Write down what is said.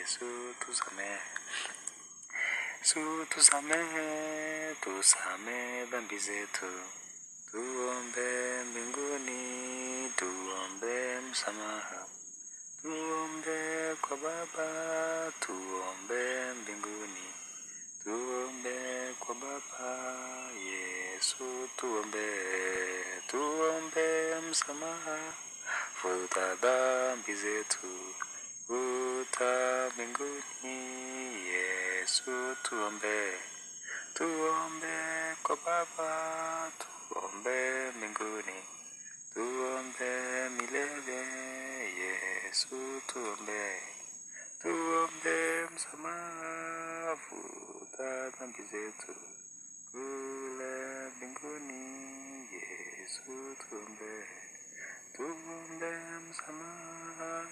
Yesu tusamehe. Yesu tusamehe, tusamehe dhambi zetu. Tuombe mbinguni, tuombe msamaha. Tuombe kwa Baba, tuombe mbinguni. Tuombe kwa Baba, Yesu tuombe. Tuombe msamaha, futa dhambi zetu. Futa mbinguni, Yesu tuombe. Tuombe kwa Baba, tuombe mbinguni. Tuombe milele, Yesu tuombe. Tuombe msamaha, futa dhambi zetu. Kule mbinguni, Yesu tuombe. Tuombe msamaha,